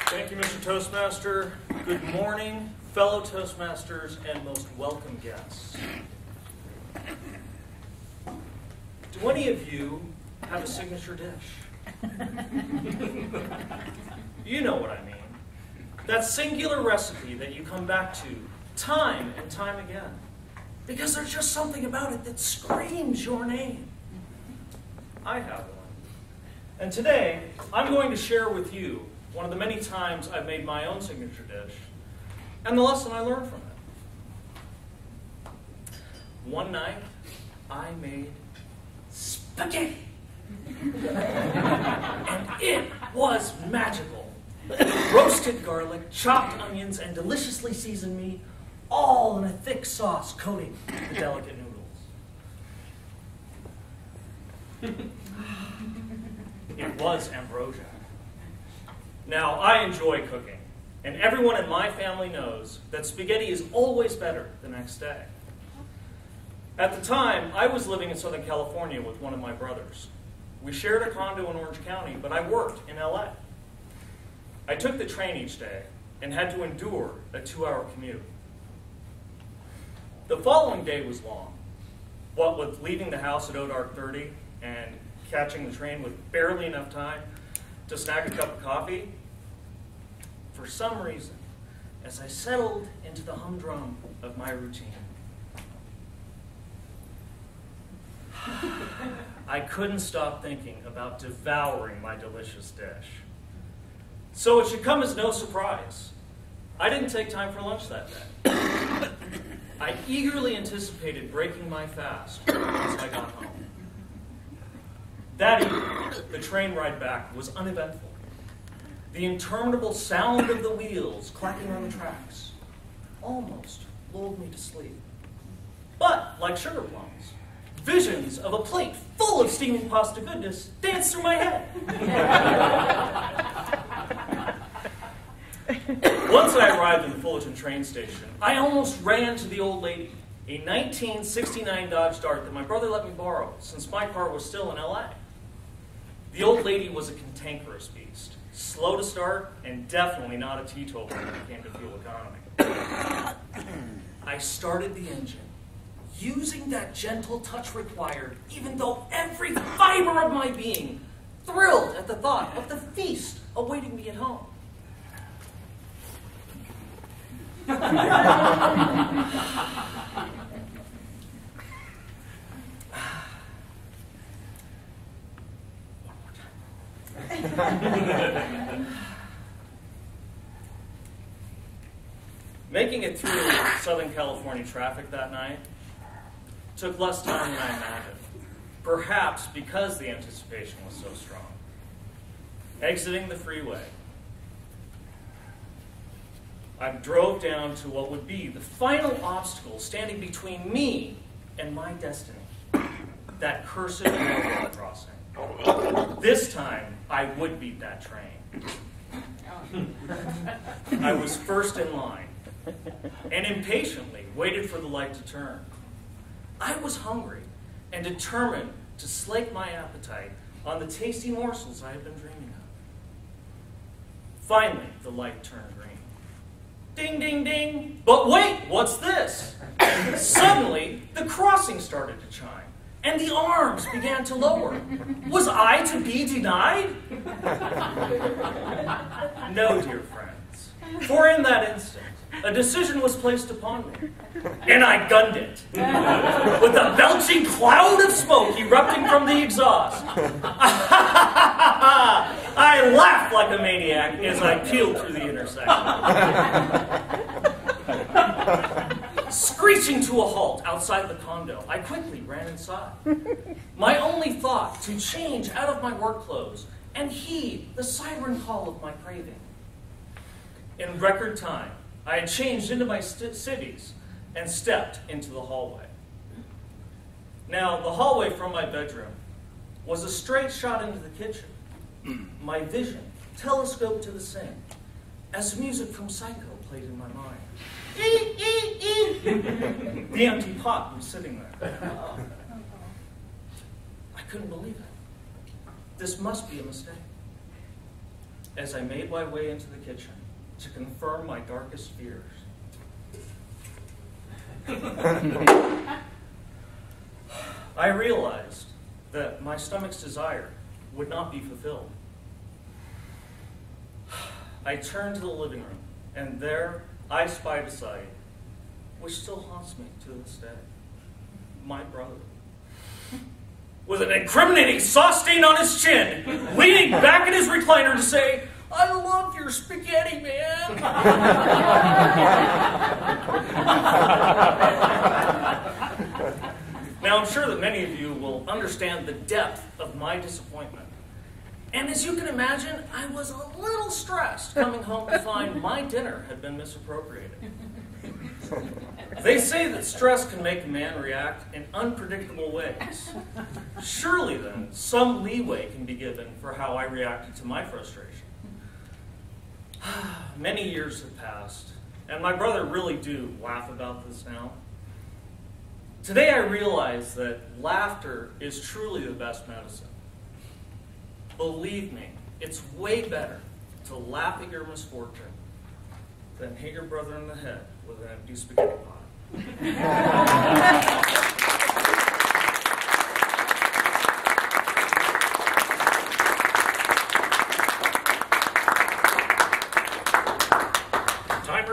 Thank you, Mr. Toastmaster. Good morning, fellow Toastmasters and most welcome guests. Do any of you have a signature dish? You know what I mean. That singular recipe that you come back to time and time again. Because there's just something about it that screams your name. I have one. And today, I'm going to share with you one of the many times I've made my own signature dish and the lesson I learned from it. One night, I made spaghetti. And it was magical. Roasted garlic, chopped onions, and deliciously seasoned meat, all in a thick sauce coating the delicate noodles. It was ambrosia. Now, I enjoy cooking, and everyone in my family knows that spaghetti is always better the next day. At the time, I was living in Southern California with one of my brothers. We shared a condo in Orange County, but I worked in LA. I took the train each day and had to endure a 2-hour commute. The following day was long. What with leaving the house at 0:30 and catching the train with barely enough time to snag a cup of coffee, for some reason, as I settled into the humdrum of my routine, I couldn't stop thinking about devouring my delicious dish. So it should come as no surprise, I didn't take time for lunch that day. I eagerly anticipated breaking my fast once I got home. That evening, the train ride back was uneventful. The interminable sound of the wheels clacking on the tracks almost lulled me to sleep. But, like sugar plums, visions of a plate full of steaming pasta goodness danced through my head. Once I arrived in the Fullerton train station, I almost ran to the old lady, a 1969 Dodge Dart that my brother let me borrow since my car was still in LA. The old lady was a cantankerous beast, slow to start and definitely not a teetotaler when it came to fuel economy. I started the engine, using that gentle touch required, even though every fiber of my being thrilled at the thought of the feast awaiting me at home. Making it through Southern California traffic that night took less time than I imagined, perhaps because the anticipation was so strong. Exiting the freeway, I drove down to what would be the final obstacle standing between me and my destiny, that cursed railroad crossing. This time, I would beat that train. I was first in line and impatiently waited for the light to turn. I was hungry and determined to slake my appetite on the tasty morsels I had been dreaming of. Finally, the light turned green. Ding, ding, ding. But wait, what's this? Suddenly, the crossing started to chime, and the arms began to lower. Was I to be denied? No, dear friends, for in that instant, a decision was placed upon me, and I gunned it, with a belching cloud of smoke erupting from the exhaust. I laughed like a maniac as I peeled through the intersection. Screeching to a halt outside the condo, I quickly ran inside. My only thought to change out of my work clothes and heed the siren call of my craving. In record time, I had changed into my civvies and stepped into the hallway. Now, the hallway from my bedroom was a straight shot into the kitchen. My vision telescoped to the sink as music from Psycho played in my mind. The empty pot was sitting there. I couldn't believe it. This must be a mistake. as I made my way into the kitchen to confirm my darkest fears. I realized that my stomach's desire would not be fulfilled. I turned to the living room, and there I spied a sight which still haunts me to this day. My brother, with an incriminating sauce stain on his chin, leaning back in his recliner to say, "I love your spaghetti, man." Now, I'm sure that many of you will understand the depth of my disappointment. And as you can imagine, I was a little stressed coming home to find my dinner had been misappropriated. They say that stress can make a man react in unpredictable ways. Surely, then, some leeway can be given for how I reacted to my frustration. Many years have passed, and my brother really do laugh about this now. Today I realize that laughter is truly the best medicine. Believe me, it's way better to laugh at your misfortune than hit your brother in the head with an empty spaghetti pot.